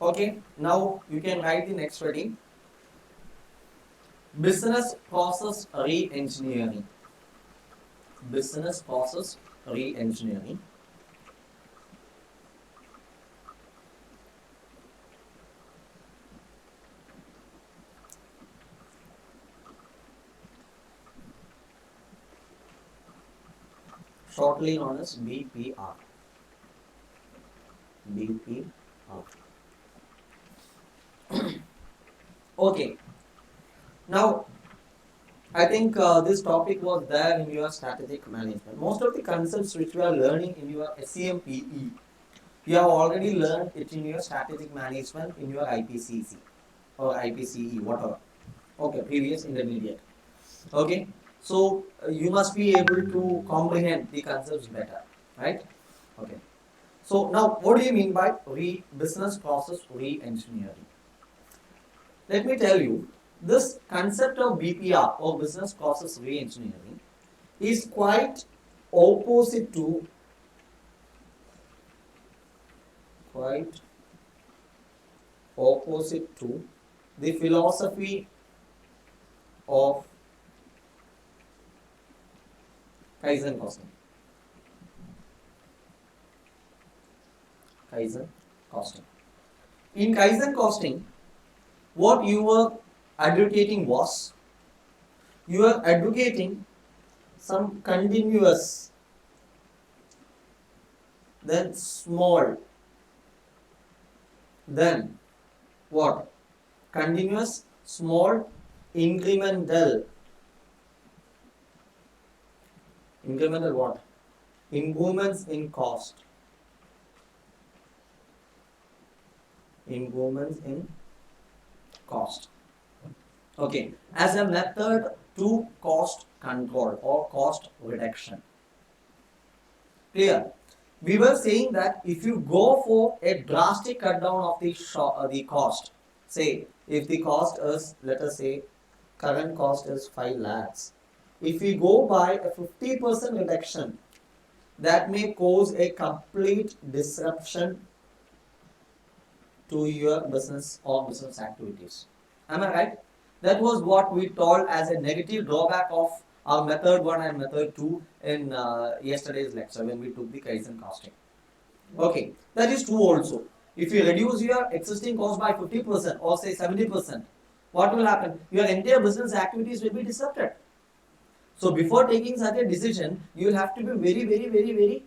Okay, now you can write the next heading. Business process re-engineering. Business process re-engineering. Shortly known as BPR. BPR. Okay, now I think this topic was there in your strategic management. Most of the concepts which we are learning in your SCMPE, you have already learned it in your strategic management in your IPCC or IPCE, whatever. Okay, previous intermediate. Okay, so you must be able to comprehend the concepts better, right? Okay. So now, what do you mean by business process re-engineering? Let me tell you, this concept of BPR or business process re-engineering is quite opposite to quite opposite to the philosophy of Kaizen costing. Kaizen costing. In Kaizen costing, what you were advocating was you are advocating some continuous, then small, then what? Continuous, small, incremental. Incremental what? Improvements in cost. Improvements in cost. Okay, as a method to cost control or cost reduction. Clear? We were saying that if you go for a drastic cut down of the cost, say if the cost is, let us say, current cost is 5 lakhs. If we go by a 50% reduction, that may cause a complete disruption to your business or business activities. Am I right? That was what we told as a negative drawback of our method 1 and method 2 in yesterday's lecture when we took the Kaizen costing. Okay, that is true also. If you reduce your existing cost by 50% or say 70%, what will happen? Your entire business activities will be disrupted. So before taking such a decision, you will have to be very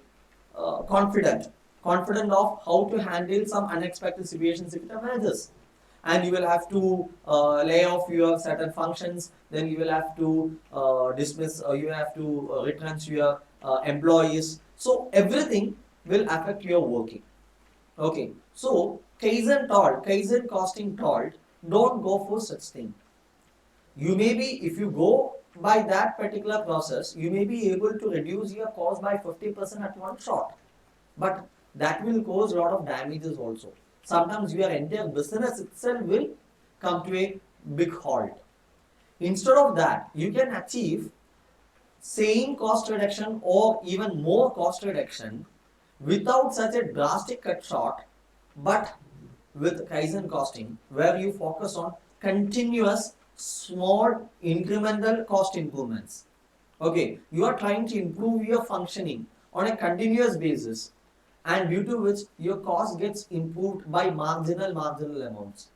confident of how to handle some unexpected situations if it arises. And you will have to lay off your certain functions, then you will have to dismiss, or you will have to retrench your employees. So everything will affect your working. Okay, so Kaizen costing told, don't go for such thing. You may be, if you go by that particular process, you may be able to reduce your cost by 50% at one shot. But that will cause a lot of damages also. Sometimes your entire business itself will come to a big halt. Instead of that, you can achieve same cost reduction or even more cost reduction without such a drastic cut short, but with Kaizen costing, where you focus on continuous small incremental cost improvements. Okay, you are trying to improve your functioning on a continuous basis, and due to which your cost gets improved by marginal amounts.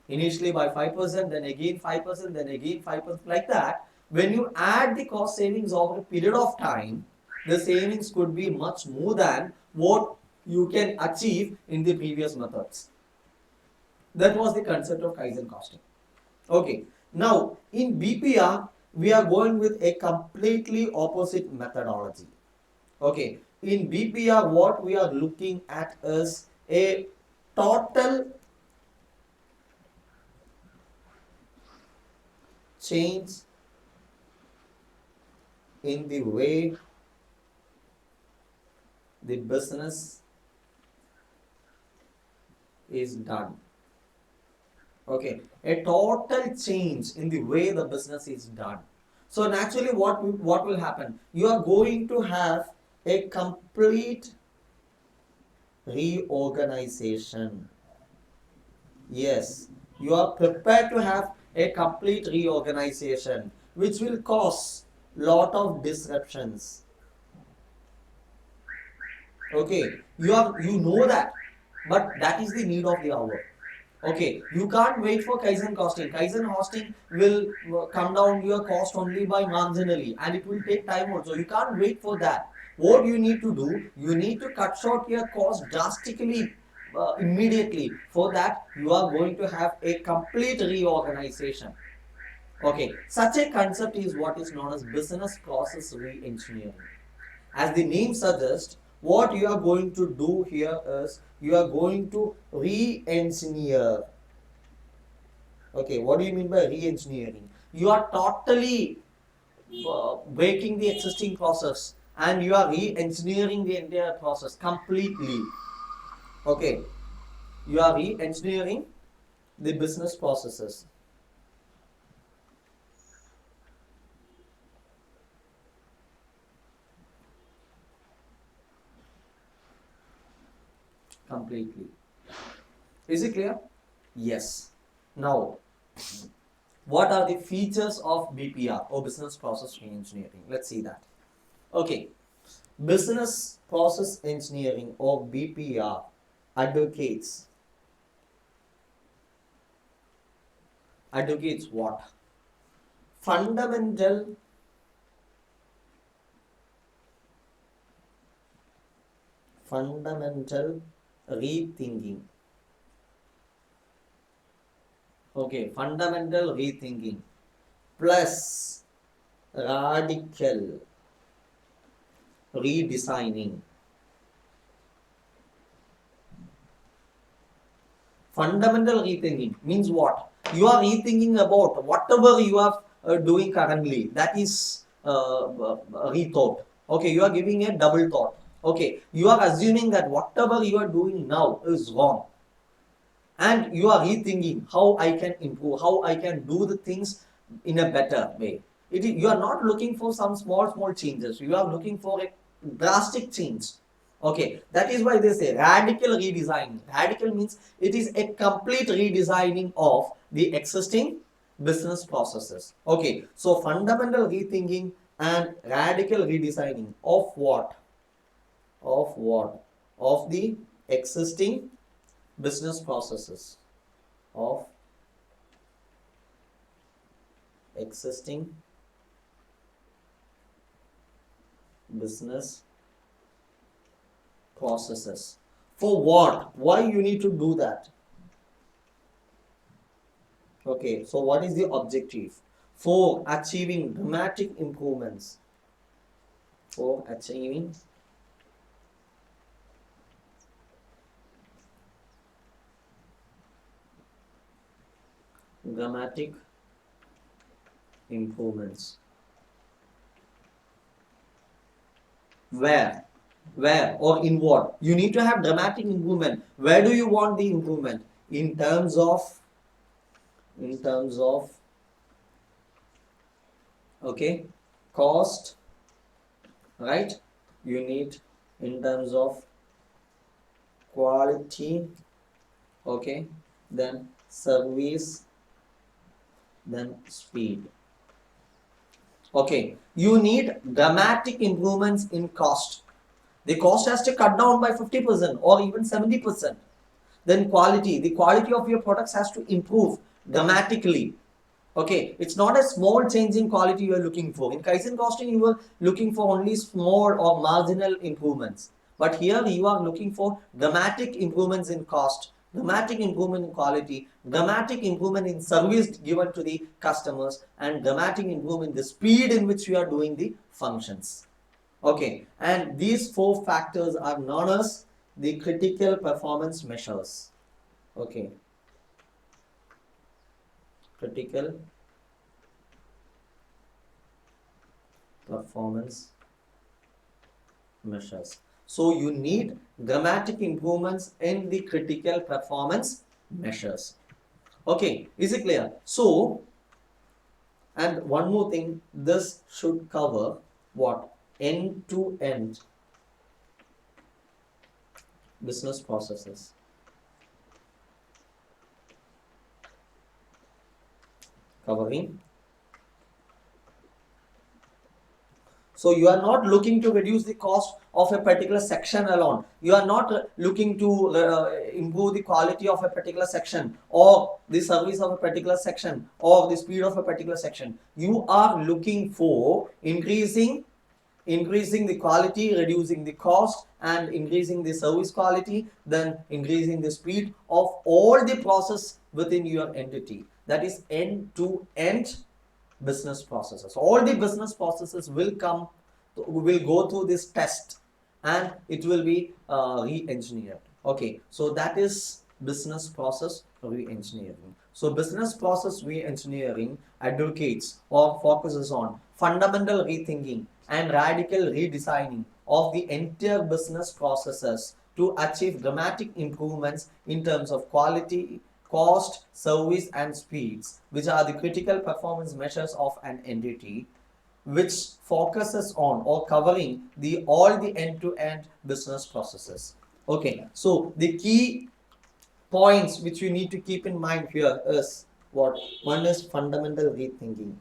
Initially by 5%, then again 5%, then again 5%, like that. When you add the cost savings over a period of time, the savings could be much more than what you can achieve in the previous methods. That was the concept of Kaizen costing. Okay, now in BPR, we are going with a completely opposite methodology. Okay, in BPR, what we are looking at is a total change in the way the business is done. Okay, a total change in the way the business is done. So naturally, what will happen? You are going to have a complete reorganization. Yes, you are prepared to have a complete reorganization, which will cause lot of disruptions. Okay, you know that, but that is the need of the hour. Okay, you can't wait for Kaizen costing. Kaizen costing will come down your cost only by marginally, and it will take time also. You can't wait for that. What you need to do, you need to cut short your cost drastically, immediately. For that, you are going to have a complete reorganization. Okay, such a concept is what is known as business process re-engineering. As the name suggests, what you are going to do here is you are going to re-engineer. Okay, what do you mean by re-engineering? You are totally breaking the existing process and you are re-engineering the entire process completely. Okay, you are re-engineering the business processes completely. Is it clear? Yes. Now, what are the features of BPR or business process re-engineering? Let's see that. Okay, business process engineering or BPR advocates what? Fundamental fundamental rethinking. Okay, fundamental rethinking plus radical redesigning. Fundamental rethinking means what? You are rethinking about whatever you are doing currently. That is rethought. Okay, you are giving a double thought. Okay, you are assuming that whatever you are doing now is wrong, and you are rethinking how I can improve, how I can do the things in a better way. You are not looking for some small changes. You are looking for a drastic change. Okay, that is why they say radical redesign. Radical means it is a complete redesigning of the existing business processes. Okay, so fundamental rethinking and radical redesigning of what? Of what? Of the existing business processes. Of existing business processes. For what? Why you need to do that? Okay, so what is the objective? For achieving dramatic improvements. For achieving dramatic improvements. Where? Where or in what? You need to have dramatic improvement. Where do you want the improvement? In terms of okay, cost, right? You need in terms of quality, okay, then service, then speed. Okay, you need dramatic improvements in cost. The cost has to cut down by 50% or even 70%. Then quality, the quality of your products has to improve dramatically. Okay, it's not a small change in quality you are looking for. In Kaizen costing, you were looking for only small or marginal improvements. But here you are looking for dramatic improvements in cost, dramatic improvement in quality, dramatic improvement in service given to the customers, and dramatic improvement in the speed in which you are doing the functions. Okay, and these four factors are known as the critical performance measures. Okay, critical performance measures. So you need dramatic improvements in the critical performance measures. Okay, is it clear? So, and one more thing, this should cover what? End to end business processes. covering. So you are not looking to reduce the cost of a particular section alone. You are not looking to improve the quality of a particular section or the service of a particular section or the speed of a particular section. You are looking for increasing the quality, reducing the cost, and increasing the service quality, then increasing the speed of all the process within your entity. That is end to end business processes. All the business processes will go through this test, and it will be re-engineered. Okay, so that is business process re-engineering. So business process re-engineering advocates or focuses on fundamental rethinking and radical redesigning of the entire business processes to achieve dramatic improvements in terms of quality, cost, service, and speeds, which are the critical performance measures of an entity, which focuses on or covering the all the end-to-end business processes. Okay, so the key points which you need to keep in mind here is what? One is fundamental rethinking.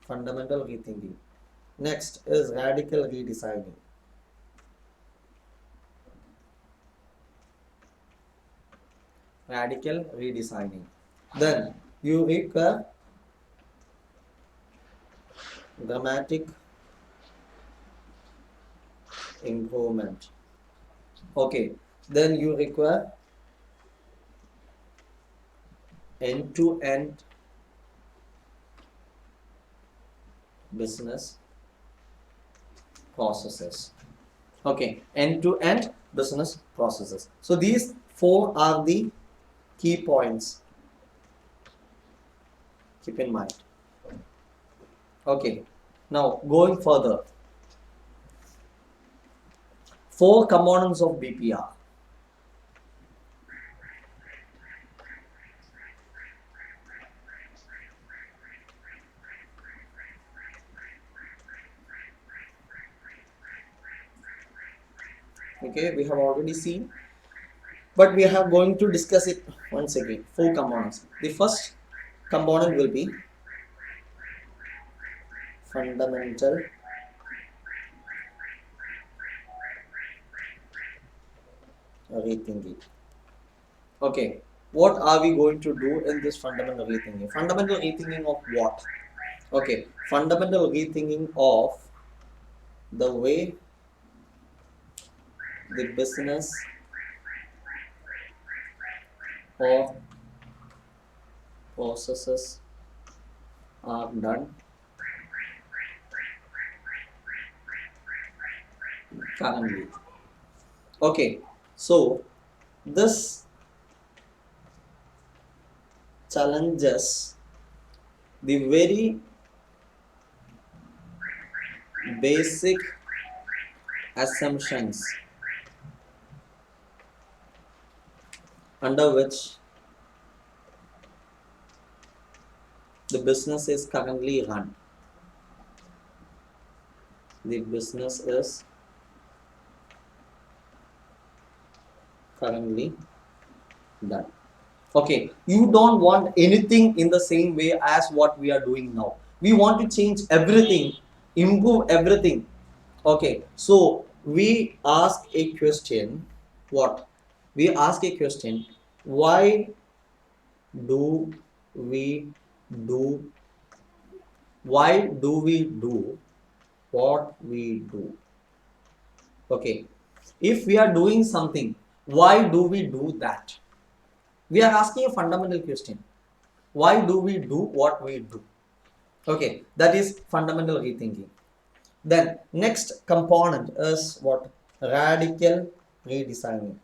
Fundamental rethinking. Next is radical redesigning. Radical redesigning. Then you require dramatic improvement. Okay, then you require end-to-end business processes. Okay, end-to-end business processes. So these four are the key points. Keep in mind. Okay, now going further. Four components of BPR. Okay, we have already seen, but we are going to discuss it once again. Four components. The first component will be fundamental rethinking. Okay, what are we going to do in this fundamental rethinking? Fundamental rethinking of what? Okay, fundamental rethinking of the way the business or processes are done currently. Okay, so this challenges the very basic assumptions under which the business is currently run. The business is currently done. Okay, you don't want anything in the same way as what we are doing now. We want to change everything, improve everything. Okay, so we ask a question. What? We ask a question. Why do we do? Why do we do what we do? Okay, if we are doing something, why do we do that? We are asking a fundamental question. Why do we do what we do? Okay, that is fundamental rethinking. Then next component is what? Radical redesigning.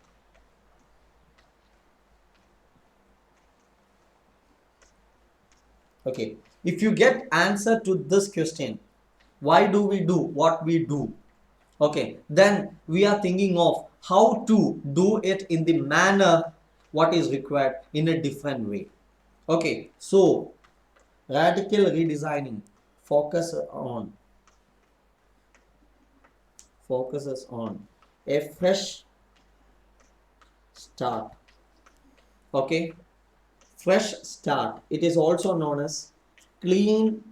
Okay, if you get answer to this question, why do we do what we do? Okay, then we are thinking of how to do it in the manner what is required in a different way. Okay, so radical redesigning focuses on a fresh start. Okay, fresh start. It is also known as clean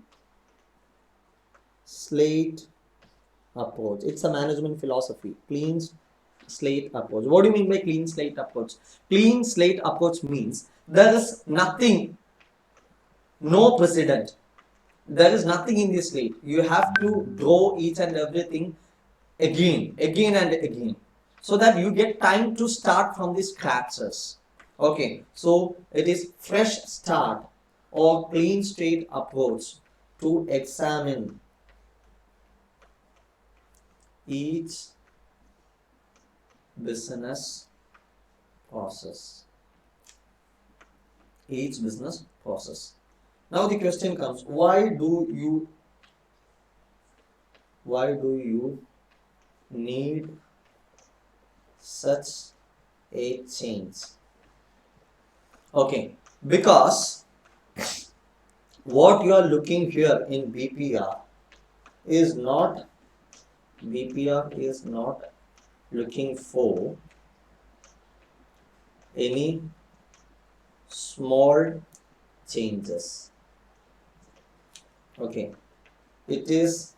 slate approach. It's a management philosophy. Clean slate approach. What do you mean by clean slate approach? Clean slate approach means there is nothing, no precedent. There is nothing in this slate. You have to draw each and everything again and again, so that you get time to start from the scratches. Okay, so it is fresh start or clean slate approach to examine each business process. Each business process. Now the question comes, why do you need such a change? Okay, because what you are looking here in BPR is not looking for any small changes. Okay, it is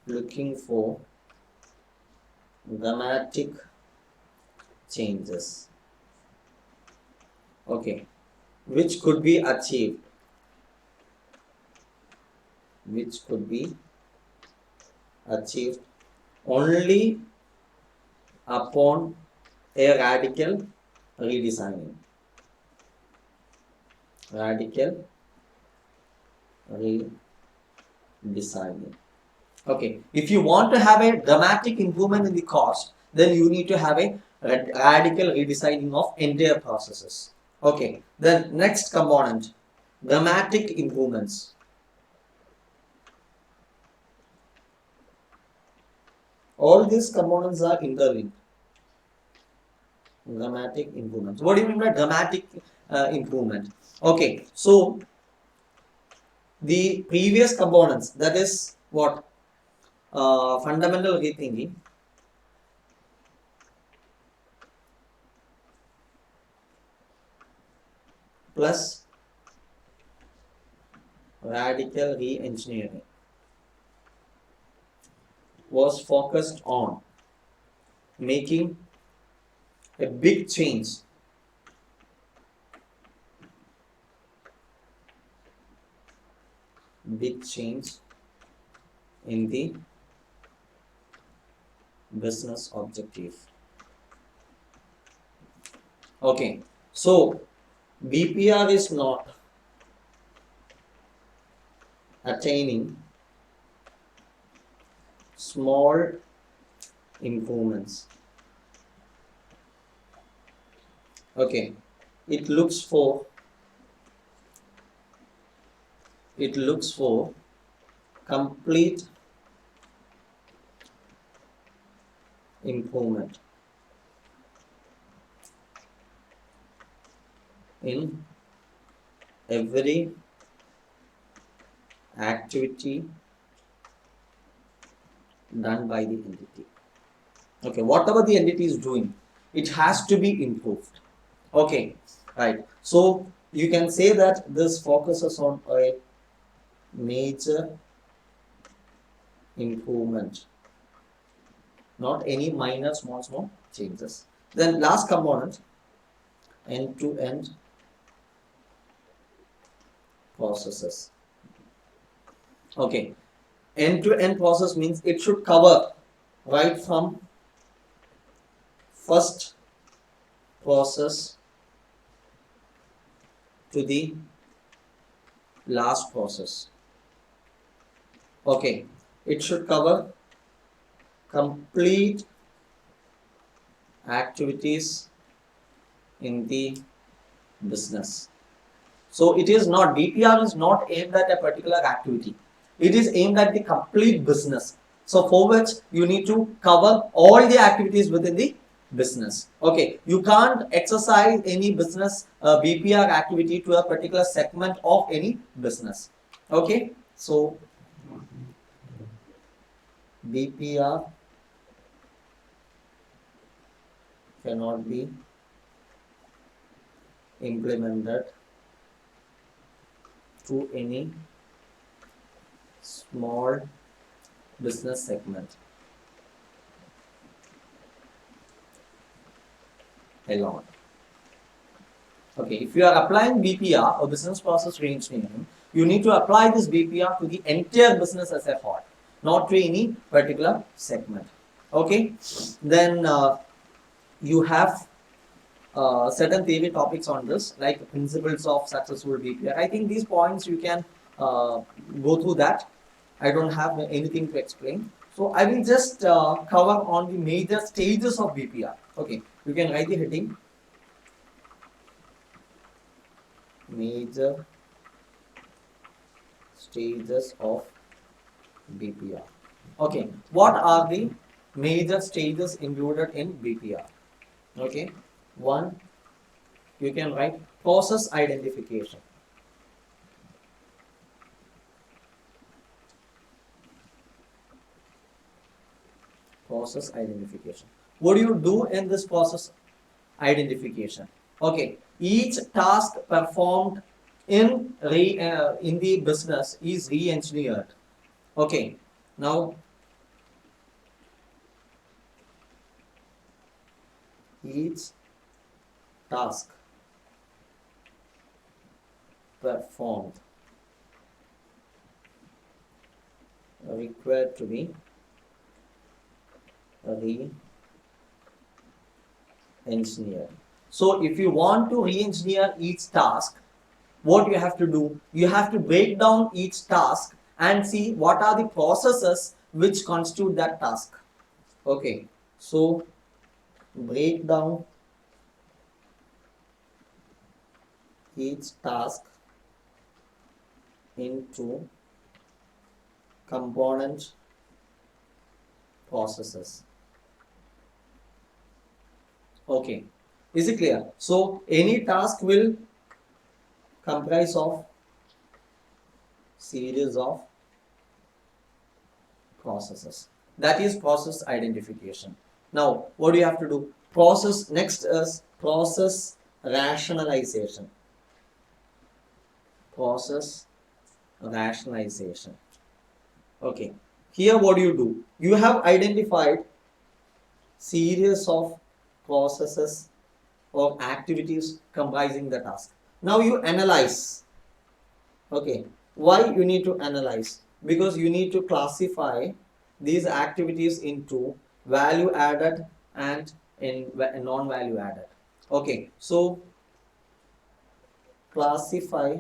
looking for dramatic changes. Okay, which could be achieved only upon a radical redesigning. Okay, if you want to have a dramatic improvement in the cost, then you need to have a radical redesigning of entire processes. Okay, then next component, dramatic improvements. All these components are interlinked. Dramatic improvements. What do you mean by dramatic improvement? Okay, so the previous components, that is what? Fundamental rethinking, plus radical re-engineering was focused on making a big change in the business objective. Okay, so BPR is not attaining small improvements. Okay, it looks for complete improvement in every activity done by the entity. Okay, whatever the entity is doing, it has to be improved. Okay, right. So you can say that this focuses on a major improvement, not any minor small changes. Then last component, end-to-end processes. Okay, end-to-end process means it should cover right from first process to the last process. Okay, it should cover complete activities in the business. So it is not, BPR is not aimed at a particular activity. It is aimed at the complete business. So for which you need to cover all the activities within the business. Okay, you can't exercise any business BPR activity to a particular segment of any business. Okay, so BPR cannot be implemented to any small business segment alone. Okay, if you are applying BPR or business process reengineering, you need to apply this BPR to the entire business as a whole, not to any particular segment. Okay, then you have certain theory topics on this, like principles of successful BPR. I think these points you can go through that. I don't have anything to explain. So I will just cover on the major stages of BPR. Okay, you can write the heading major stages of BPR. Okay, what are the major stages included in BPR? Okay, one, you can write process identification. Process identification. What do you do in this process identification? Okay, each task performed in the business is re-engineered. Okay, now each task performed required to be re-engineered. So if you want to re-engineer each task, what you have to do? You have to break down each task and see what are the processes which constitute that task. Okay, so break down each task into component processes. Okay, is it clear? So any task will comprise of series of processes. That is process identification. Now, what do you have to do? Process, next is process rationalization. Process rationalization. Okay, here what do you do? You have identified series of processes or activities comprising the task. Now you analyze. Okay, why you need to analyze? Because you need to classify these activities into value added and in non-value added. Okay, so classify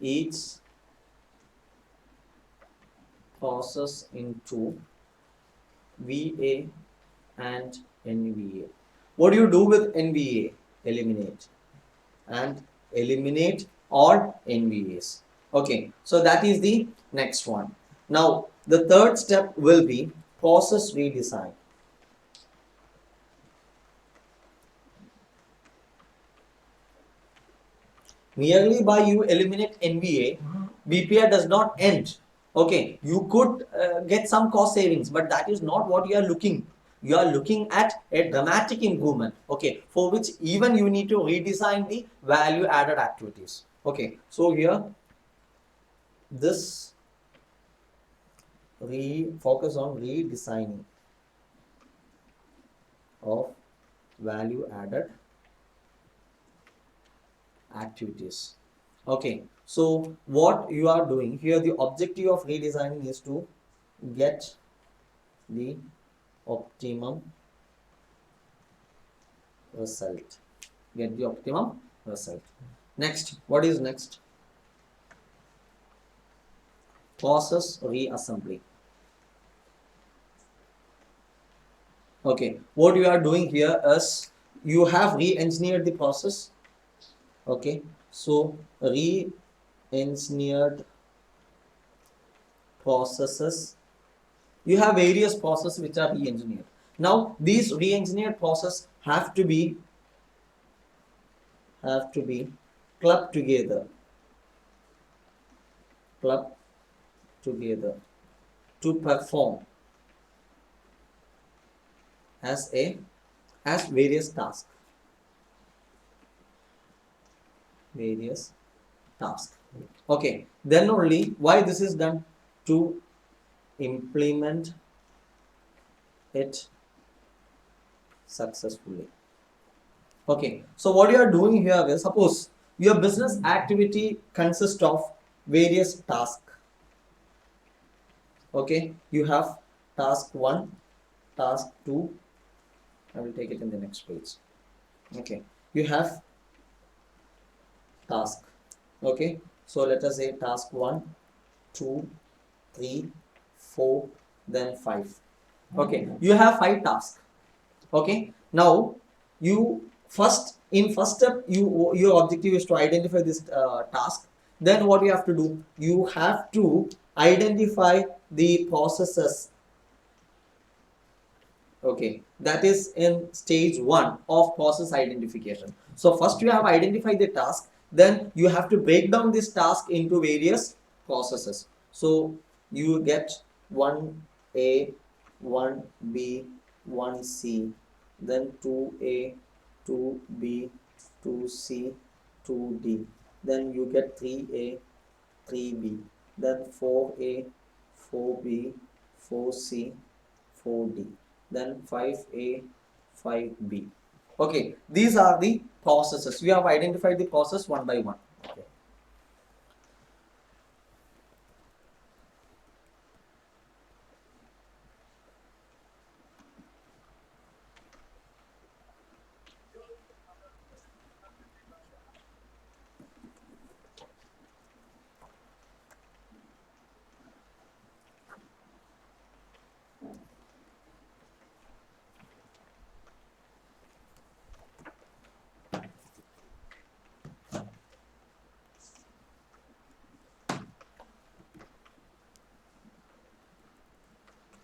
each process into VA and NVA. What do you do with NVA? Eliminate. And eliminate all NVAs. Okay, so that is the next one. Now, the third step will be process redesign. Merely by you eliminate NVA, BPR does not end. Okay, you could get some cost savings, but that is not what you are looking. You are looking at a dramatic improvement. Okay, for which even you need to redesign the value added activities. Okay, so here this focus on redesigning of value added activities. Okay, so what you are doing here, the objective of redesigning is to get the optimum result. Get the optimum result. Next, what is next? Process reassembly. Okay, what you are doing here is you have re-engineered the process. Okay, so re-engineered processes. You have various processes which are re-engineered. Now these re-engineered processes have to be clubbed together to perform as a as various tasks. Various tasks. Okay, then only why this is done? To implement it successfully. Okay, so what you are doing here is, suppose your business activity consists of various tasks. Okay, you have task 1, task 2. I will take it in the next page. Okay, you have task. Okay, so let us say task 1, 2, 3, 4, then 5. Okay, you have 5 tasks. Okay, now you first step, your objective is to identify this task. Then what you have to do, you have to identify the processes. Okay, that is in stage 1 of process identification. So first you have identified the task, then you have to break down this task into various processes. So you get 1A, 1B, 1C, then 2A, 2B, 2C, 2D, then you get 3A, 3B, then 4A, 4B, 4C, 4D, then 5A, 5B. Okay, these are the processes. We have identified the process one by one. Okay.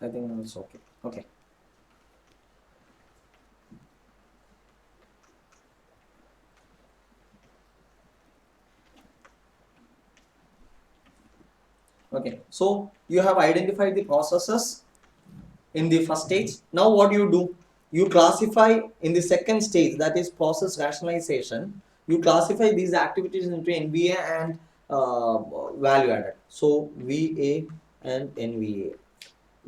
I think it's okay. Okay. Okay. So you have identified the processes in the first stage. Now what do? You classify in the second stage, that is process rationalization. You classify these activities into NVA and value added. So VA and NVA.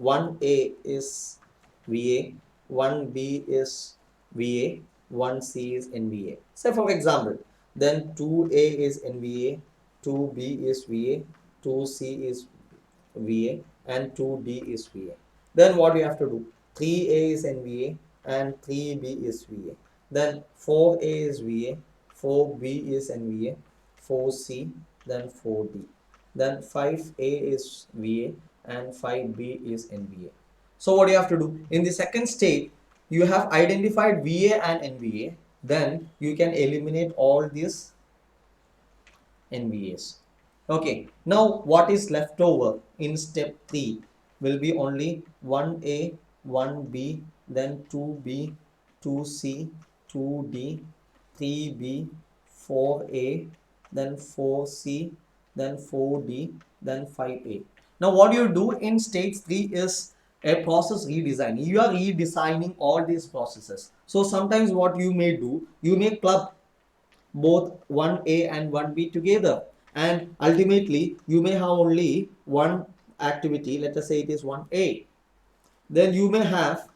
1A is VA, 1B is VA, 1C is NVA. Say for example, then 2A is NVA, 2B is VA, 2C is VA, and 2D is VA. Then what you have to do? 3A is NVA and 3B is VA. Then 4A is VA, 4B is NVA, 4C, then 4D. Then 5A is VA and 5B is NVA. So what you have to do? In the second stage, you have identified VA and NVA. Then you can eliminate all these NVAs. Okay, now what is left over in step 3 will be only 1A, 1B, then 2B, 2C, 2D, 3B, 4A, then 4C, then 4D, then 5A. Now what you do in stage 3 is a process redesign. You are redesigning all these processes. So sometimes what you may do, you may club both 1A and 1B together, and ultimately you may have only one activity. Let us say it is 1A. Then you may have,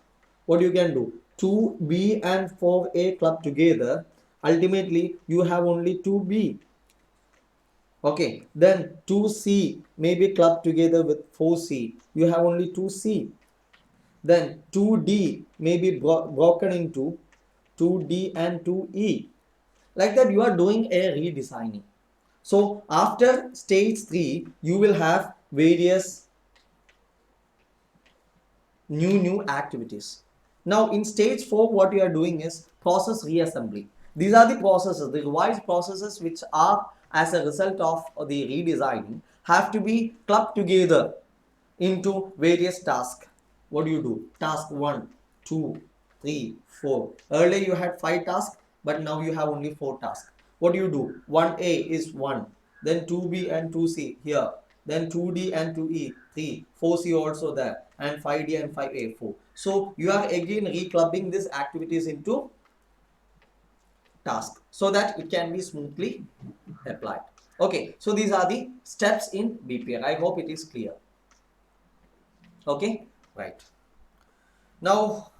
what you can do, 2B and 4A clubbed together. Ultimately you have only 2B. Okay, then 2C may be clubbed together with 4C. You have only 2C. Then 2D may be broken into 2D and 2E. Like that, you are doing a redesigning. So after stage 3, you will have various new activities. Now in stage 4, what you are doing is process reassembly. These are the processes, the revised processes, which are as a result of the redesigning, have to be clubbed together into various tasks. What do you do? Task 1, 2, 3, 4. Earlier you had 5 tasks, but now you have only 4 tasks. What do you do? 1A is 1, then 2B and 2C here, then 2D and 2E 3, 4C also there, and 5D and 5A 4. So you are again reclubbing these activities into task so that it can be smoothly applied. Okay, so these are the steps in BPR. I hope it is clear. Okay, right. Now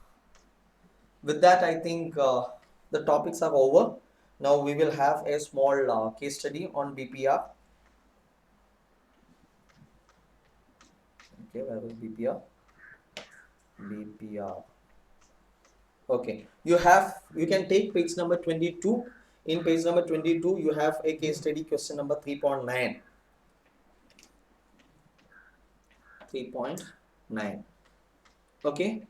with that, I think the topics are over. Now we will have a small case study on BPR. Okay, where was BPR? BPR. Okay, you can take page number 22. In page number 22, you have a case study question number 3.9. 3.9. Okay.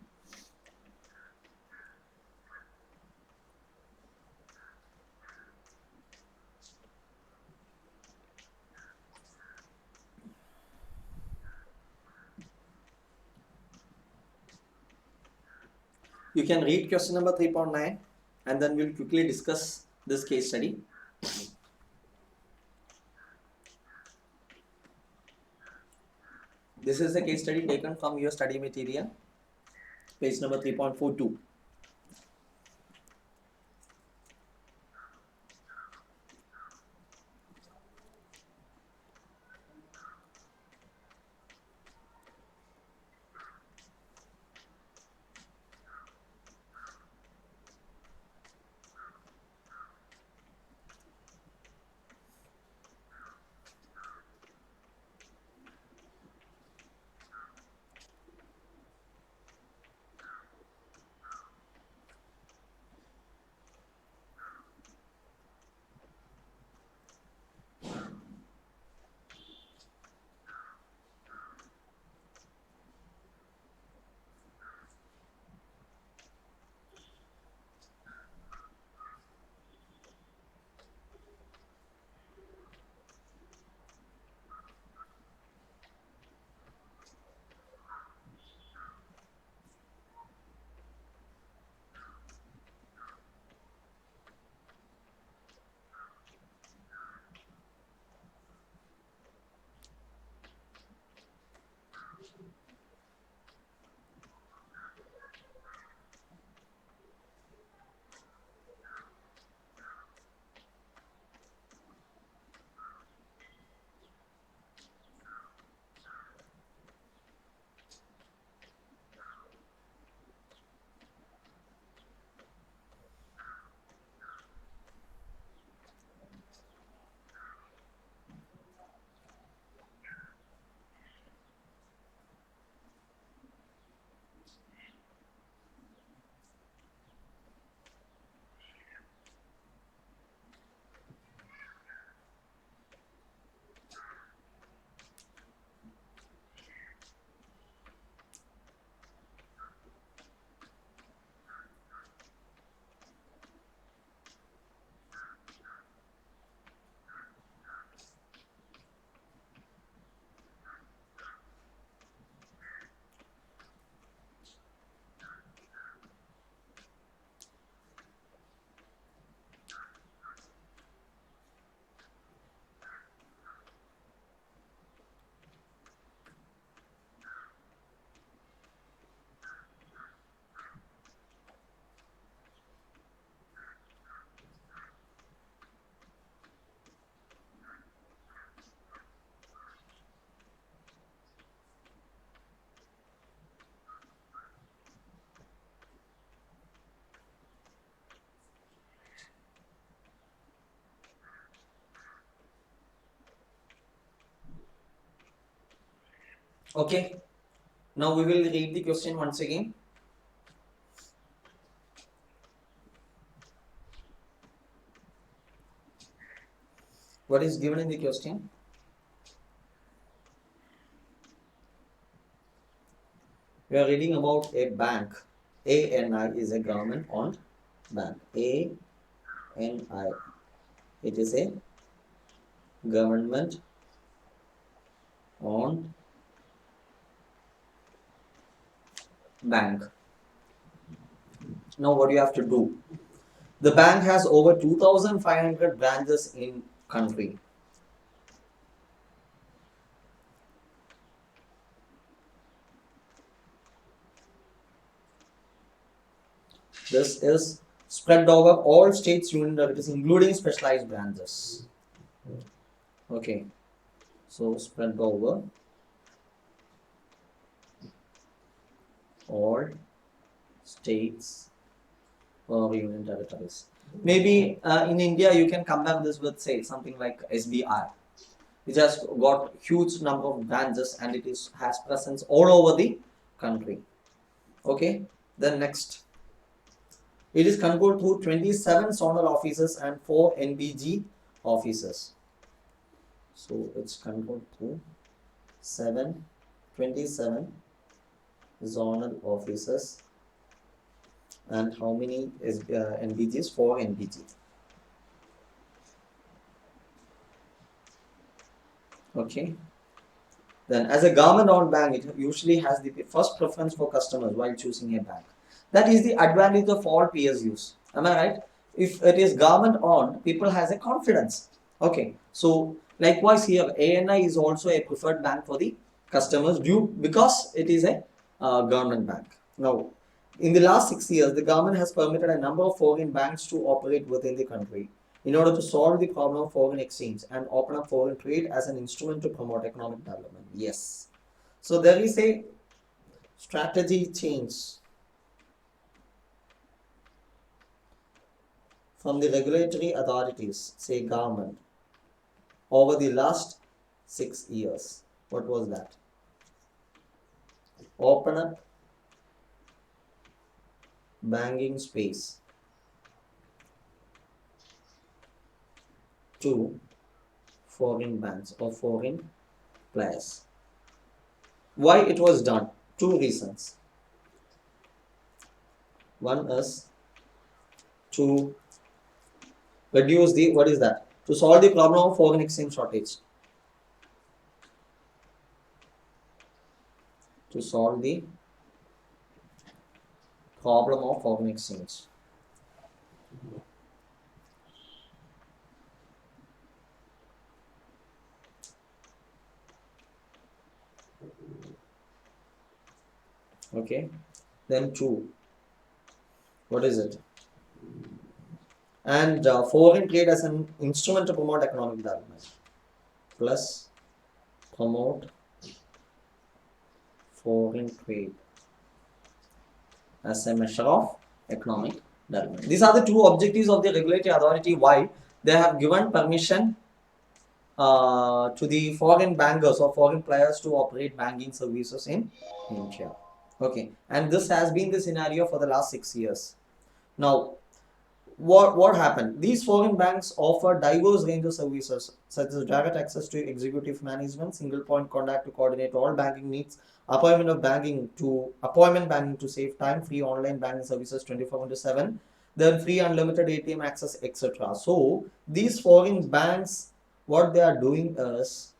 You can read question number 3.9 and then we'll quickly discuss this case study. This is a case study taken from your study material, page number 3.42. Okay, now we will read the question once again. What is given in the question? We are reading about a bank. ANI is a government owned bank. ANI. It is a government owned bank. Now what you have to do? The bank has over 2,500 branches in country. This is spread over all states, union territories, including specialized branches. Okay, so spread over all states or union territories. Maybe in India you can compare this with, say, something like SBI, which has got huge number of branches and it has presence all over the country. Okay, then next, it is controlled through 27 zonal offices and 4 NBG offices. So it's controlled through 27 zonal offices and how many is NBGs? 4 NBGs. Okay. Then as a government-owned bank, it usually has the first preference for customers while choosing a bank. That is the advantage of all PSUs. Am I right? If it is government-owned, people has a confidence. Okay. So likewise here, ANI is also a preferred bank for the customers due because it is a government bank. Now, in the last 6 years, the government has permitted a number of foreign banks to operate within the country in order to solve the problem of foreign exchange and open up foreign trade as an instrument to promote economic development. Yes. So there is a strategy change from the regulatory authorities, say government, over the last 6 years. What was that? Open up banking space to foreign banks or foreign players. Why it was done? 2 reasons. One is to reduce the, what is that? To solve the problem of foreign exchange shortage. To solve the problem of foreign exchange. Okay. Then 2. What is it? And foreign trade as an instrument to promote economic development. Plus promote foreign trade as a measure of economic development. These are the 2 objectives of the regulatory authority. Why they have given permission to the foreign bankers or foreign players to operate banking services in India. Okay, and this has been the scenario for the last 6 years. Now, what happened? These foreign banks offer diverse range of services such as direct access to executive management, single point contact to coordinate all banking needs, appointment banking to save time, free online banking services 24/7, then free unlimited ATM access, etc. So these foreign banks, what they are doing is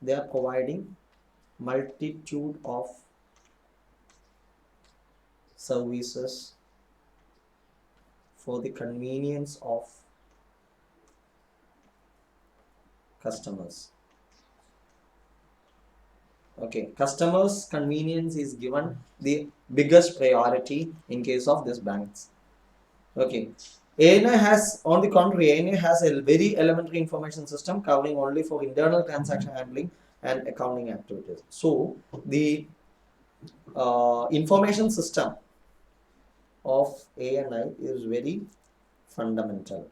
they are providing multitude of services for the convenience of customers. Okay, customers' convenience is given the biggest priority in case of these banks. Okay, ANI has, on the contrary, ANI has a very elementary information system covering only for internal transaction handling and accounting activities. So the information system of ANI is very fundamental.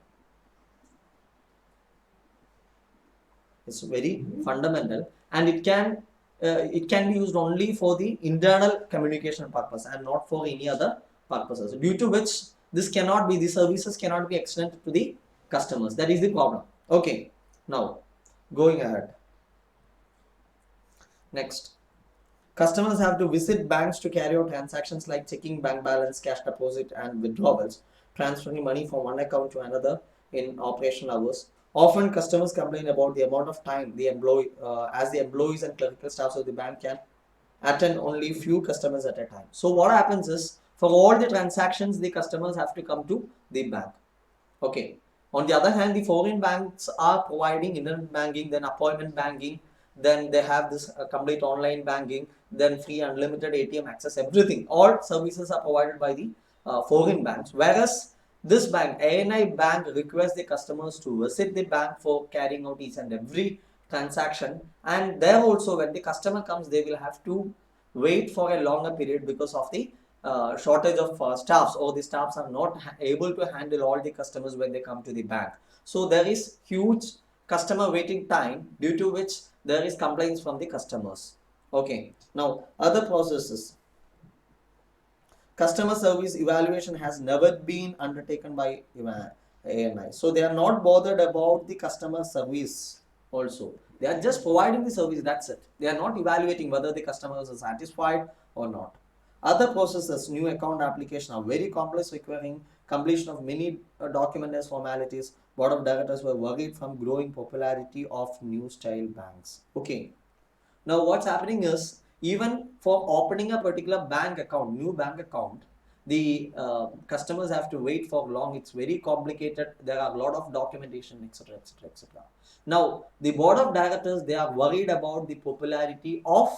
It's very fundamental, and it can be used only for the internal communication purpose and not for any other purposes. Due to which the services cannot be extended to the customers. That is the problem. Okay, now going ahead. Next. Customers have to visit banks to carry out transactions like checking bank balance, cash deposit, and withdrawals, transferring money from one account to another in operational hours. Often, customers complain about the amount of time as the employees and clerical staffs of the bank can attend only few customers at a time. So, what happens is, for all the transactions, the customers have to come to the bank. Okay. On the other hand, the foreign banks are providing internet banking, then appointment banking, then they have this complete online banking, then free unlimited ATM access, everything. All services are provided by the foreign banks. Whereas this bank, ANI Bank, requires the customers to visit the bank for carrying out each and every transaction. And there also, when the customer comes, they will have to wait for a longer period because of the shortage of staffs, or the staffs are not able to handle all the customers when they come to the bank. So there is huge customer waiting time, due to which there is complaints from the customers. Okay, now other processes. Customer service evaluation has never been undertaken by ANI. So they are not bothered about the customer service also. They are just providing the service, that's it. They are not evaluating whether the customers are satisfied or not. Other processes, new account application are very complex, requiring completion of many document as formalities. Board of directors were worried from growing popularity of new style banks. Okay. Now what's happening is, even for opening a particular bank account, new bank account, the customers have to wait for long. It's very complicated. There are a lot of documentation, etc., etc., etc. Now the board of directors, they are worried about the popularity of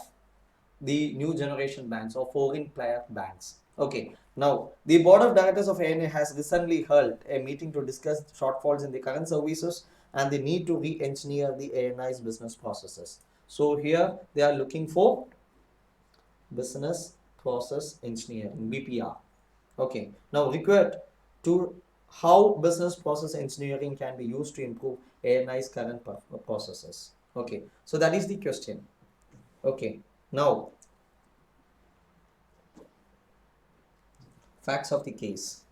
the new generation banks or foreign player banks. Okay. Now the board of directors of ANA has recently held a meeting to discuss shortfalls in the current services and the need to re-engineer the ANI's business processes. So here they are looking for business process engineering, BPR. Okay. Now required to how business process engineering can be used to improve ANI's current processes. Okay. So that is the question. Okay. Now facts of the case.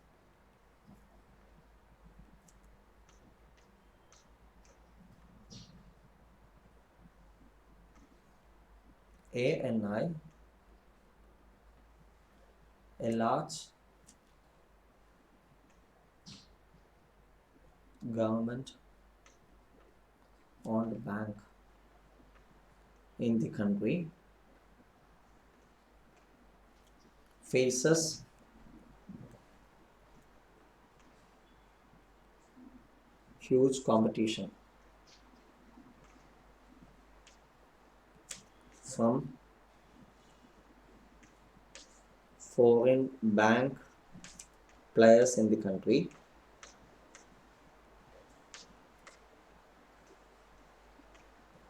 ANI, a large government owned bank in the country, faces huge competition from foreign bank players in the country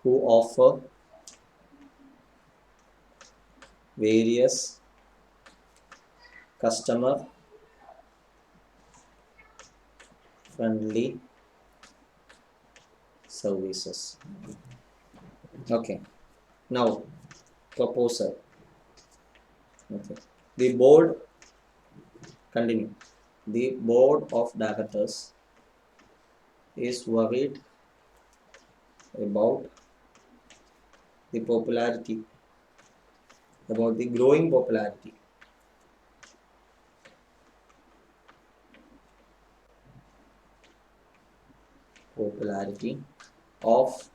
who offer various customer friendly services. Okay. Now proposal. Okay. The board, continue. The board of directors is worried about the popularity, about the growing popularity of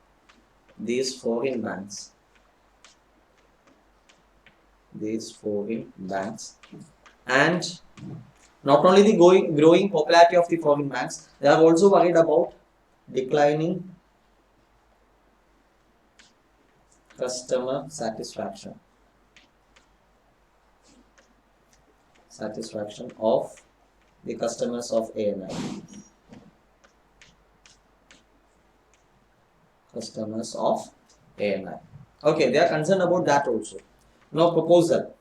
these foreign banks, and not only the growing popularity of the foreign banks, they are also worried about declining customer satisfaction of the customers of ANI. Customers of ANI. Okay, they are concerned about that also. Now proposal.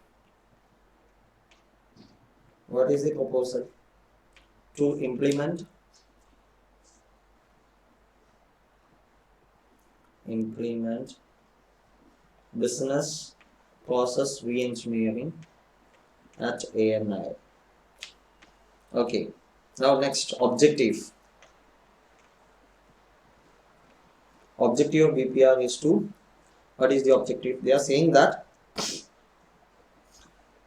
What is the proposal? To implement business process re-engineering at ANI. Okay. Now next, objective. Objective of BPR is to, what is the objective? They are saying that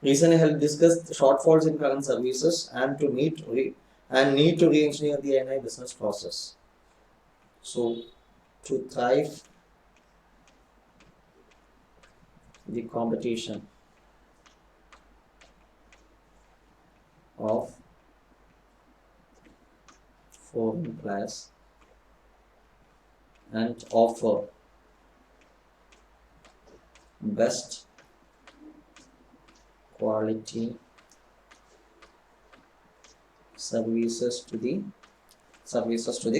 recently helped discuss shortfalls in current services and to need to re-engineer the ANI business process. So to thrive the competition of foreign players and offer best quality services to the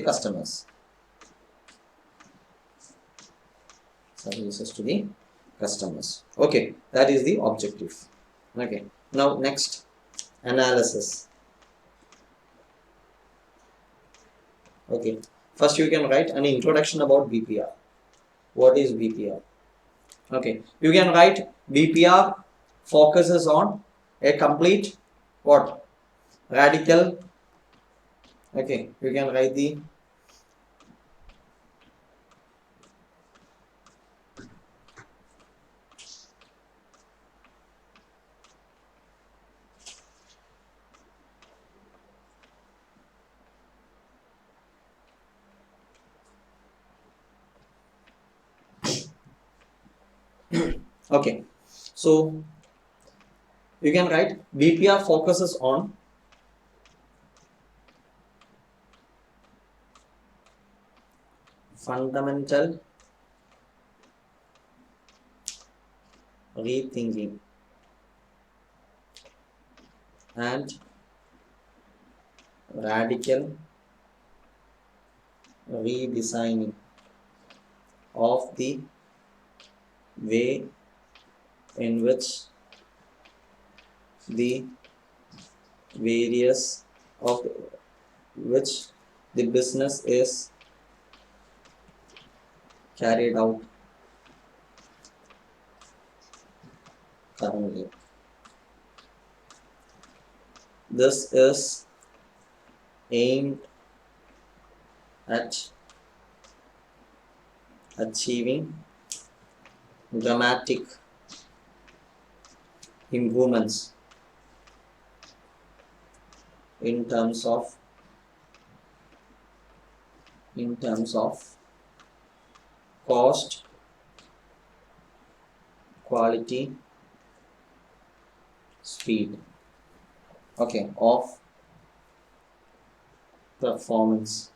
customers. Services to the customers. Okay, that is the objective. Okay, now next, analysis. Okay, first you can write an introduction about BPR. What is BPR? Okay, you can write BPR focuses on a complete what? Radical. Okay, you can write the okay. So you can write BPR focuses on fundamental rethinking and radical redesigning of the way in which the various of which the business is carried out currently. This is aimed at achieving dramatic improvements in terms of cost, quality, speed, okay, of performance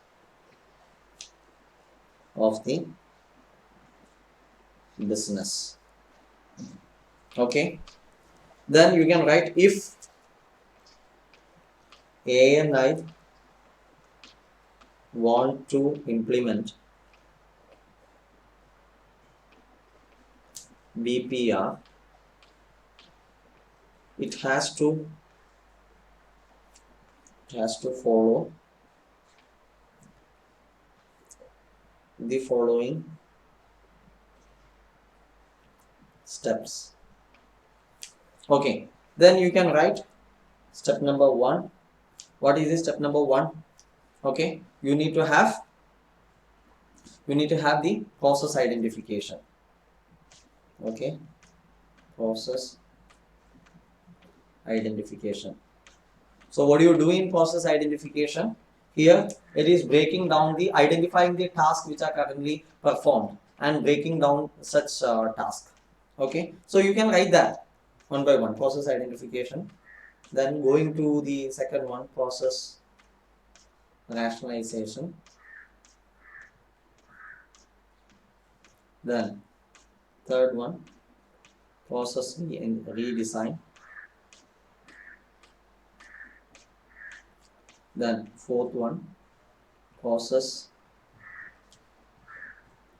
of the business. Okay, then you can write if A and I want to implement BPR, it has to follow the following steps. Okay, then you can write step number 1. What is the step number 1? Okay, you need to have the process identification. Okay, process identification. So what do you do in process identification? Here it is breaking down the identifying the tasks which are currently performed and breaking down such tasks. Okay, so you can write that one by one, process identification. Then going to the second one, process rationalization. Then third one, process redesign. Then fourth one, process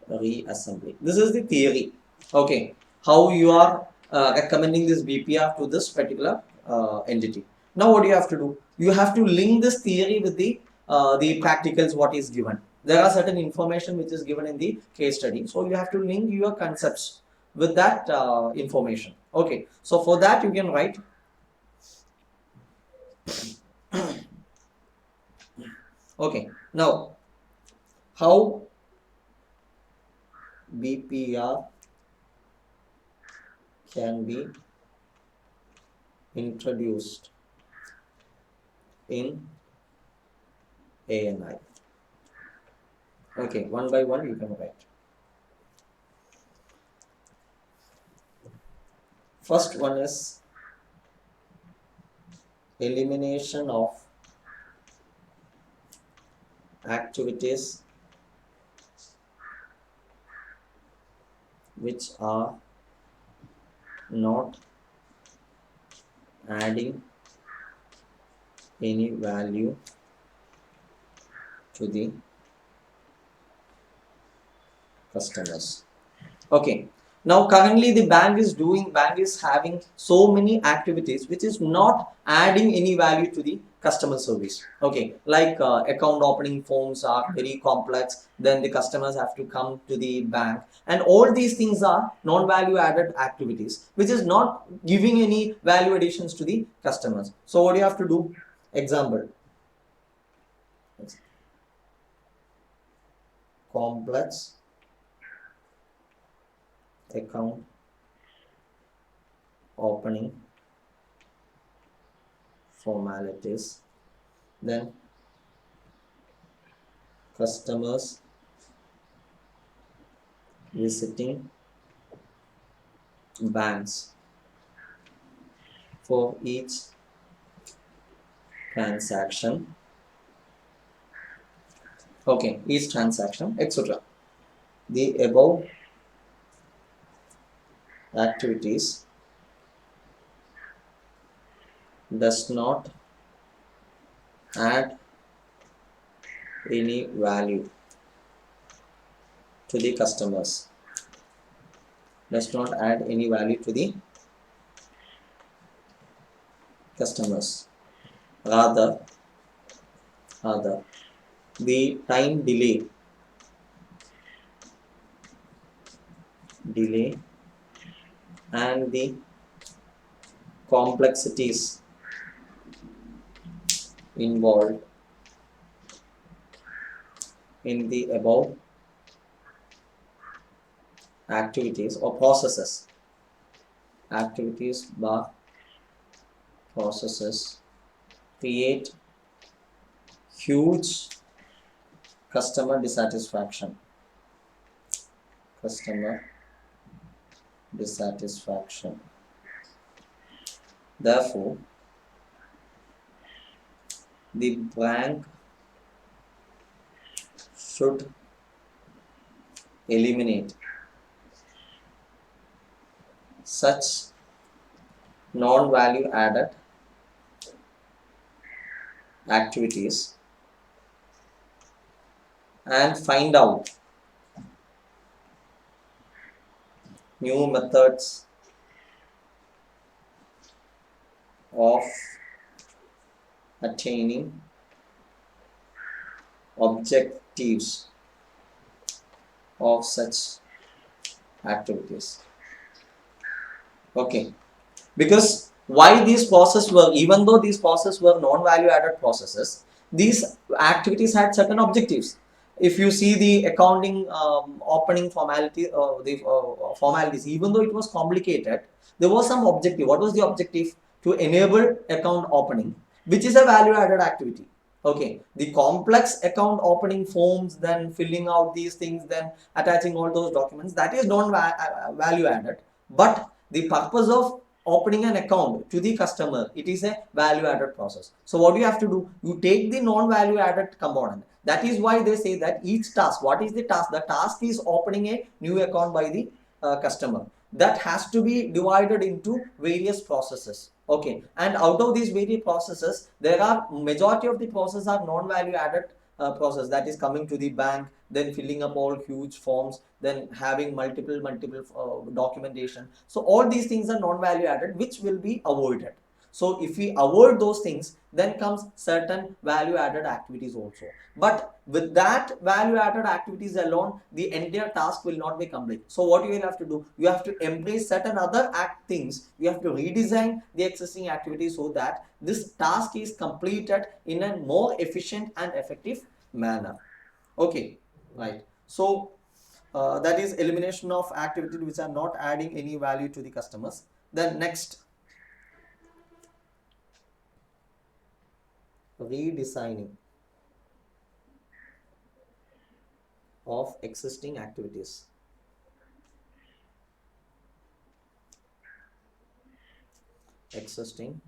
reassembly. This is the theory. Okay, how you are recommending this BPR to this particular entity. Now what do you have to do? You have to link this theory with the practicals what is given. There are certain information which is given in the case study. So you have to link your concepts with that information. Okay, so for that you can write okay, now how BPR can be introduced in ANI. Okay, one by one you can write. First one is elimination of activities which are not adding any value to the customers. Okay. Now currently the bank is having so many activities which is not adding any value to the customer service. Okay, like account opening forms are very complex. Then the customers have to come to the bank, and all these things are non-value added activities which is not giving any value additions to the customers. So what do you have to do? Example: complex account opening formalities, then customers visiting banks for each transaction, okay, each transaction, etc. The above activities does not add any value to the customers, does not add any value to the customers. Rather the time delay and the complexities involved in the above activities or processes, activities bar processes, create huge customer dissatisfaction. Customer dissatisfaction. Therefore, the bank should eliminate such non-value added activities and find out new methods of attaining objectives of such activities. Okay, because why these processes were, even though these processes were non-value added processes, these activities had certain objectives. If you see the accounting opening formality, the formalities, even though it was complicated, there was some objective. What was the objective? To enable account opening, which is a value added activity. Okay, the complex account opening forms, then filling out these things, then attaching all those documents, that is non-value added. But the purpose of opening an account to the customer, it is a value added process. So what you have to do, you take the non-value added component. That is why they say that each task, what is the task? The task is opening a new account by the customer. That has to be divided into various processes. Okay, and out of these various processes, there are majority of the processes are non-value added process, that is coming to the bank, then filling up all huge forms, then having multiple documentation. So all these things are non-value added, which will be avoided. So if we avoid those things, then comes certain value added activities also. But with that value added activities alone, the entire task will not be complete. So what you will have to do, you have to embrace certain other things. You have to redesign the existing activities so that this task is completed in a more efficient and effective manner. Okay, right. So that is elimination of activities which are not adding any value to the customers. Then next, redesigning of existing activities. Existing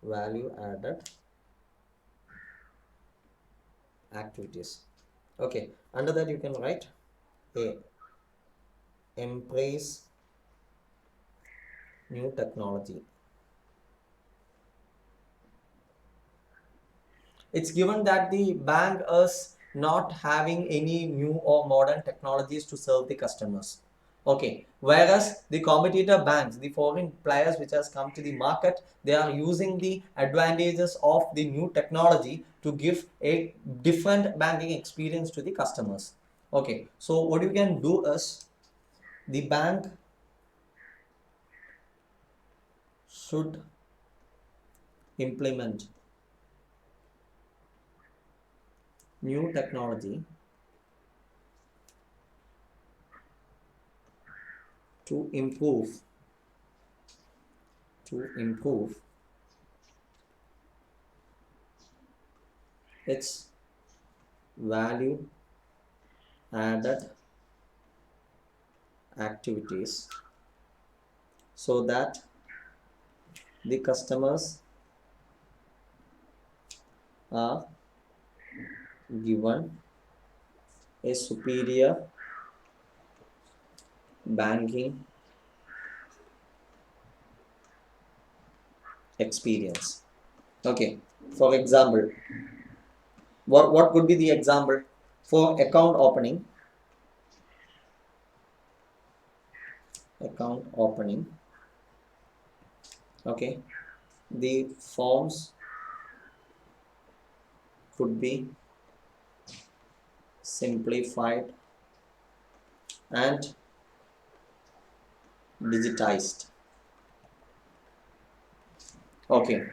value added activities. Okay, under that you can write A. Embrace new technology. It's given that the bank is not having any new or modern technologies to serve the customers. Okay, whereas the competitor banks, the foreign players which has come to the market, they are using the advantages of the new technology to give a different banking experience to the customers. Okay, so what you can do is the bank should implement new technology to improve its value added activities so that the customers are given a superior banking experience. Okay, for example, what could be the example for account opening. Okay, the forms could be simplified and digitized. Okay,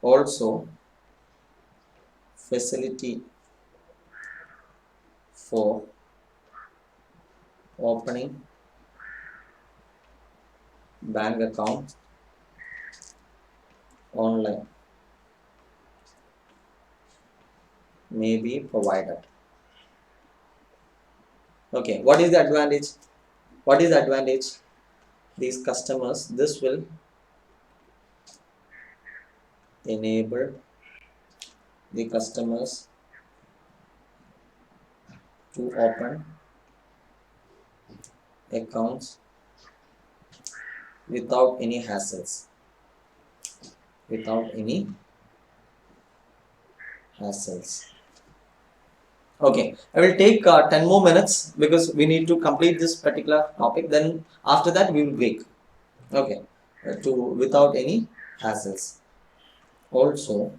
also facility for opening bank account online may be provided. Okay, what is the advantage? What is the advantage? These customers, this will enable the customers to open accounts without any hassles. Without any hassles. Okay, I will take 10 more minutes because we need to complete this particular topic. Then after that we will break. Okay, to without any hassles. Also,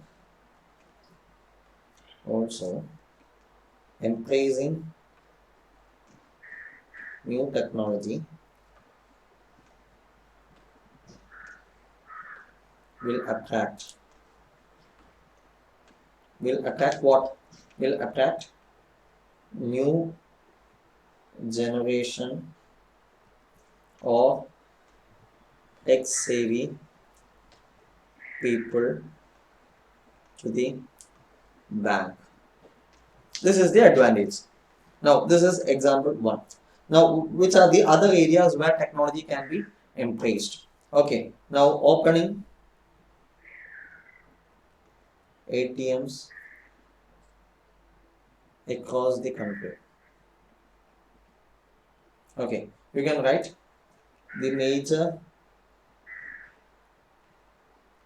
embracing new technology will attract what? Will attract new generation or tech savvy people to the bank. This is the advantage. Now this is example 1. Now which are the other areas where technology can be embraced? Okay, now opening ATMs across the country. Okay, you can write the major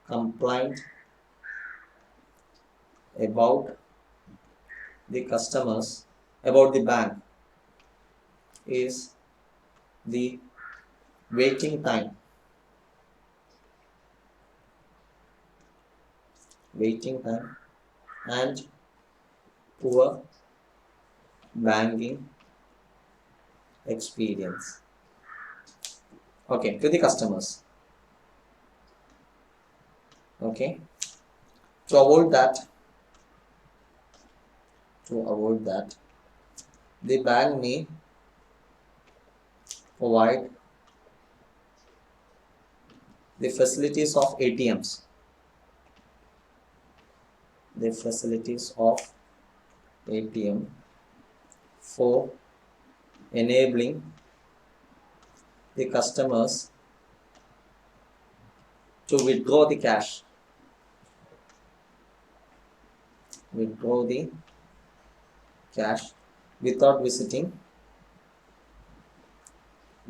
complaint about the customers about the bank is the waiting time and poor banking experience. Okay, to the customers. Okay, to avoid that the bank may provide the facilities of ATMs, for enabling the customers to withdraw the cash without visiting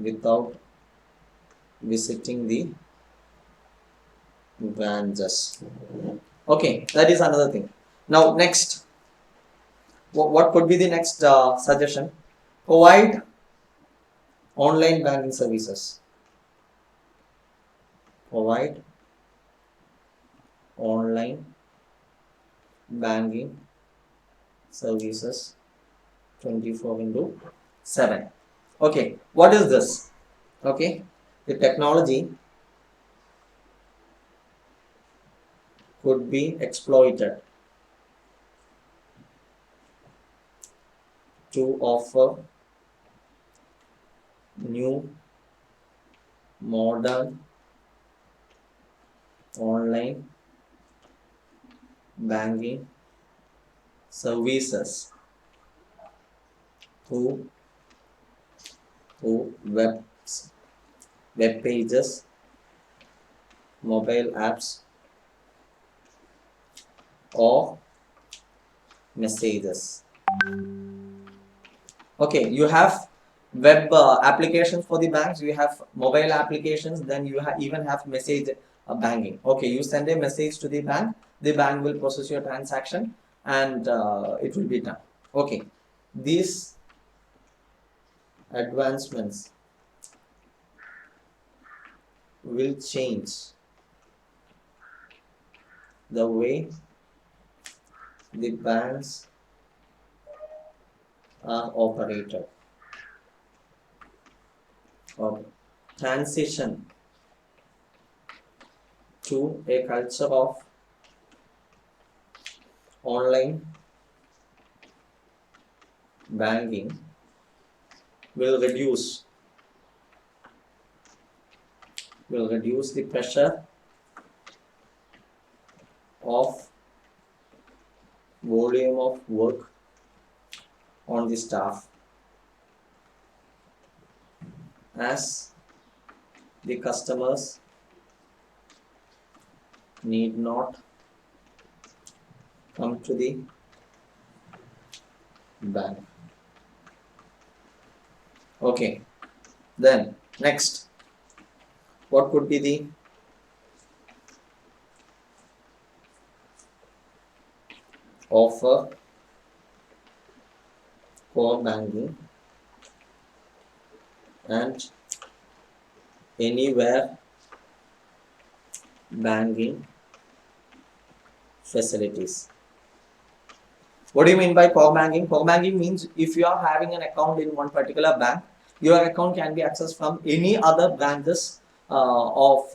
without visiting the branches. Okay, that is another thing. Now next, what could be the next suggestion? Provide online banking services. Provide online banking services 24 into 7. Okay, what is this? Okay, the technology could be exploited to offer new modern online banking services through, web pages, mobile apps, or messages. Okay, you have web applications for the banks, you have mobile applications, then you even have message banking. Okay, you send a message to the bank will process your transaction, and it will be done. Okay, these advancements will change the way the banks are operated, or transition to a culture of online banking will reduce the pressure of volume of work on the staff, as the customers need not come to the bank. Okay, then next, what could be the offer core banking and anywhere banking facilities? What do you mean by core banking? Core banking means if you are having an account in one particular bank, your account can be accessed from any other branches of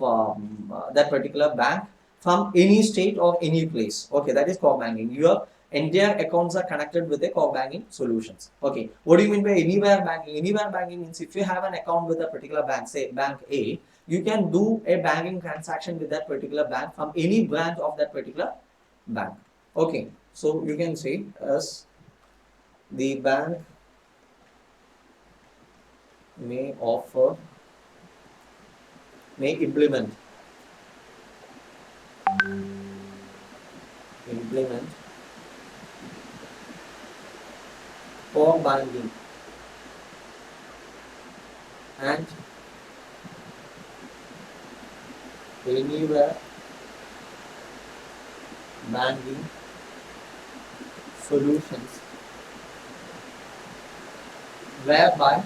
that particular bank, from any state or any place. Okay, that is core banking. Your entire accounts are connected with the core banking solutions. Okay, what do you mean by anywhere banking? Anywhere banking means if you have an account with a particular bank, say bank A, you can do a banking transaction with that particular bank from any branch of that particular bank. Okay, so you can say as the bank may offer, may implement core banking and anywhere banking solutions, whereby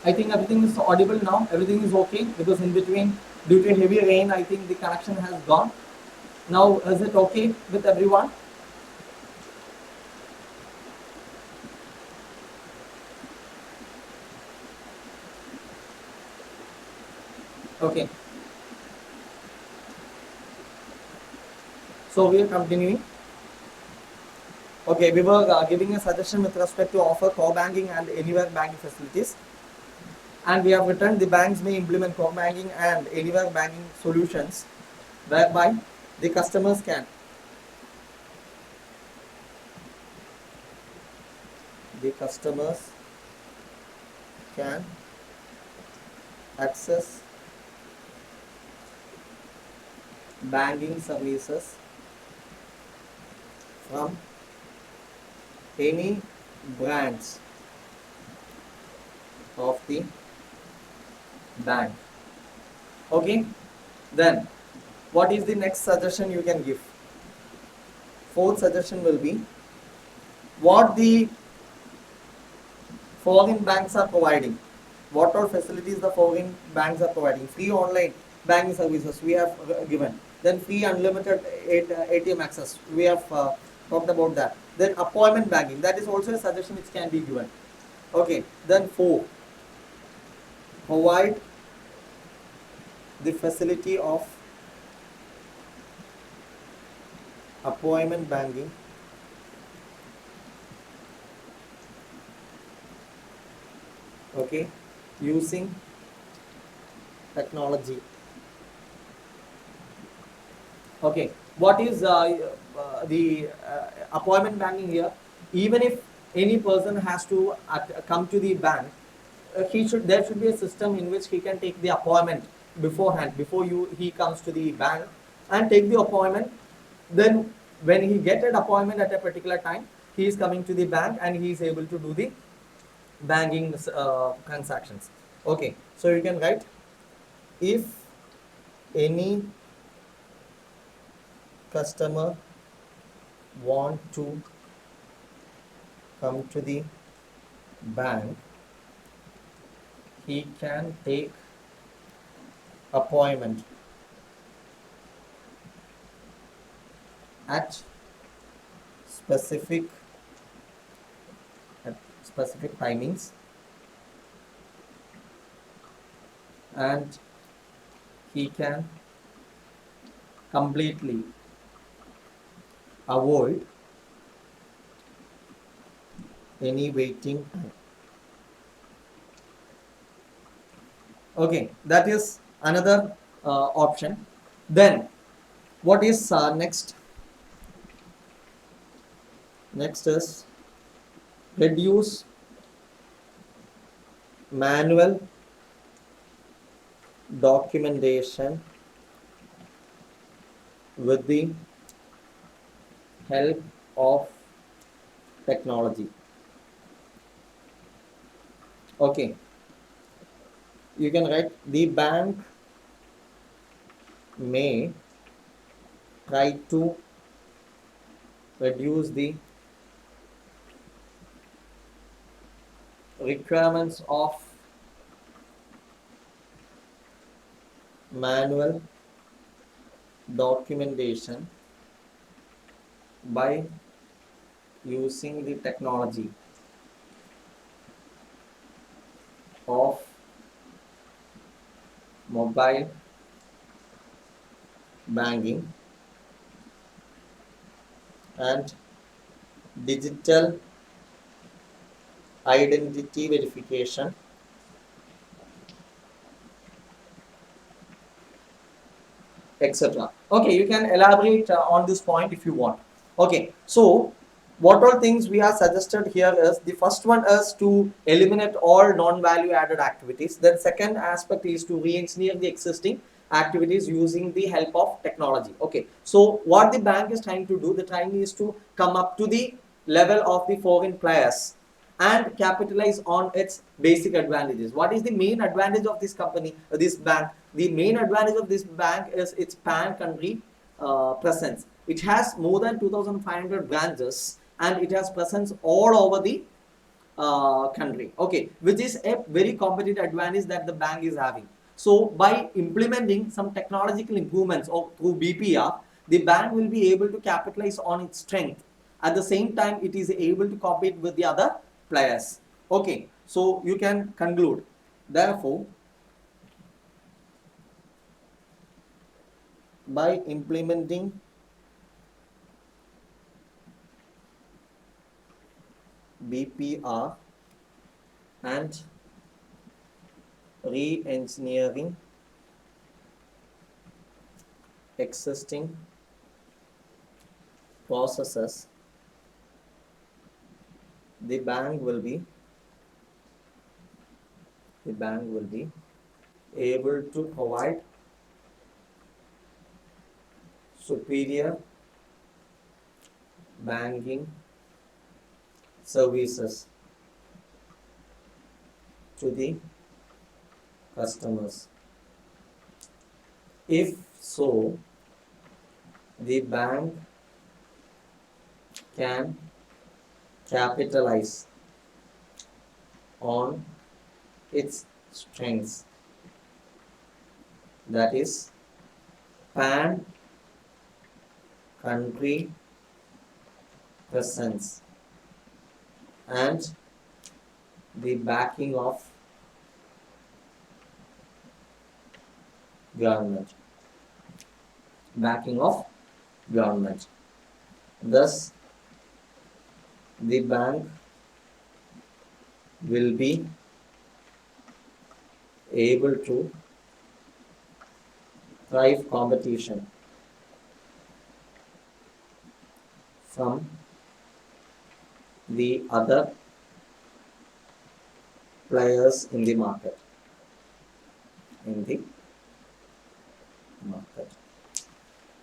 I think everything is audible now. Everything is okay because in between, due to heavy rain, I think the connection has gone. Now, is it okay with everyone? Okay. So we are continuing. Okay, we were giving a suggestion with respect to offer core banking and anywhere banking facilities. And we have written the banks may implement core banking and anywhere banking solutions whereby the customers can access banking services from any branch of the bank. Okay, then what is the next suggestion you can give? Fourth suggestion will be what the foreign banks are providing. What all facilities the foreign banks are providing? Free online banking services we have given. Then free unlimited ATM access. We have talked about that. Then appointment banking. That is also a suggestion which can be given. Okay. Then four, provide the facility of appointment banking okay using technology. Okay, what is the appointment banking here? Even if any person has to come to the bank, there should be a system in which he can take the appointment beforehand before he comes to the bank and take the appointment. Then when he get an appointment at a particular time, he is coming to the bank and he is able to do the banking transactions. Okay, so you can write if any customer want to come to the bank, he can take appointment at specific timings and he can completely avoid any waiting time. Okay, that is another option. Then what is next? Next is reduce manual documentation with the help of technology. Okay, you can write the bank may try to reduce the requirements of manual documentation by using the technology of mobile banking and digital identity verification, etc. Okay, you can elaborate on this point if you want. Okay, so what all things we are suggested here is the first one is to eliminate all non-value added activities. Then second aspect is to re-engineer the existing activities using the help of technology. Okay, so what the bank is trying to do, the trying is to come up to the level of the foreign players and capitalize on its basic advantages. What is the main advantage of this company, this bank? The main advantage of this bank is its pan-country presence. It has more than 2,500 branches and it has presence all over the country. Okay, which is a very competitive advantage that the bank is having. So by implementing some technological improvements or through BPR, the bank will be able to capitalize on its strength. At the same time, it is able to compete with the other players. Okay, so you can conclude. Therefore, by implementing BPR and re-engineering existing processes, the bank will be able to provide superior banking services to the customers. If so, the bank can capitalize on its strengths, that is pan country presence and the backing of government. Thus, the bank will be able to thrive competition from the other players in the market.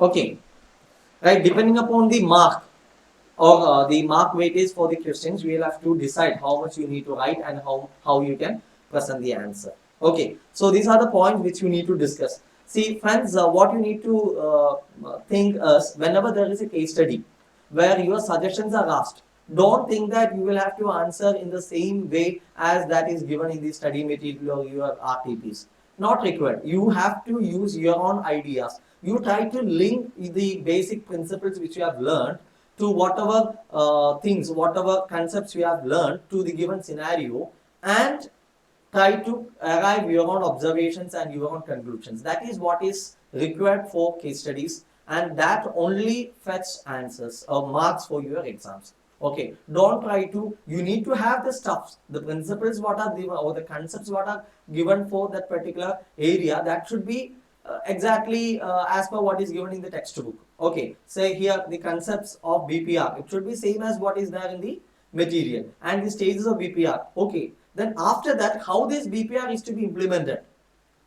Okay, right, depending upon the mark or the mark weightage for the questions, we will have to decide how much you need to write and how you can present the answer. Okay, so these are the points which you need to discuss. See friends, what you need to think is, whenever there is a case study where your suggestions are asked, don't think that you will have to answer in the same way as that is given in the study material or your RTPs. Not required. You have to use your own ideas. You try to link the basic principles which you have learned to whatever whatever concepts you have learned to the given scenario, and try to arrive your own observations and your own conclusions. That is what is required for case studies, and that only fetch answers or marks for your exams. Okay, don't try to, you need to have the stuff, the principles what are given or the concepts what are given for that particular area, that should be exactly as per what is given in the textbook. Okay, say here the concepts of BPR, it should be same as what is there in the material, and the stages of BPR. Okay, then after that, how this BPR is to be implemented.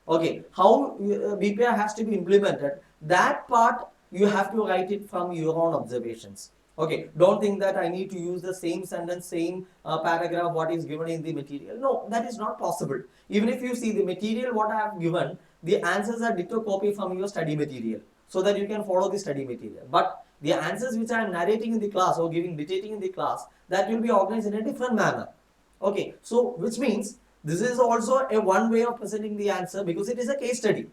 Okay, how BPR has to be implemented, that part you have to write it from your own observations. Okay, don't think that I need to use the same sentence, same paragraph what is given in the material. No, that is not possible. Even if you see the material what I have given, the answers are ditto copy from your study material, so that you can follow the study material. But the answers which I am narrating in the class or dictating in the class, that will be organized in a different manner. Okay, so which means this is also a one way of presenting the answer, because it is a case study.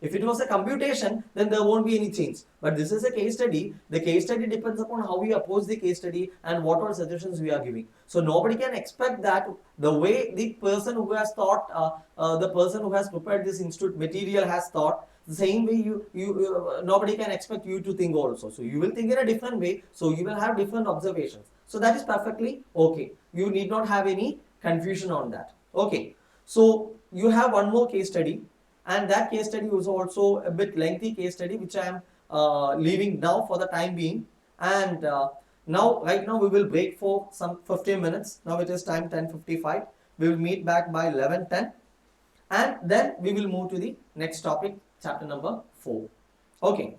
If it was a computation, then there won't be any change. But this is a case study. The case study depends upon how we approach the case study and what all suggestions we are giving. So nobody can expect that the way the person who has thought, the person who has prepared this institute material has thought, the same way nobody can expect you to think also. So you will think in a different way. So you will have different observations. So that is perfectly okay. You need not have any confusion on that. Okay. So you have one more case study, and that case study was also a bit lengthy case study, which I am leaving now for the time being. And right now we will break for some 15 minutes. Now it is time 10:55. We will meet back by 11:10, and then we will move to the next topic, chapter number 4. Okay.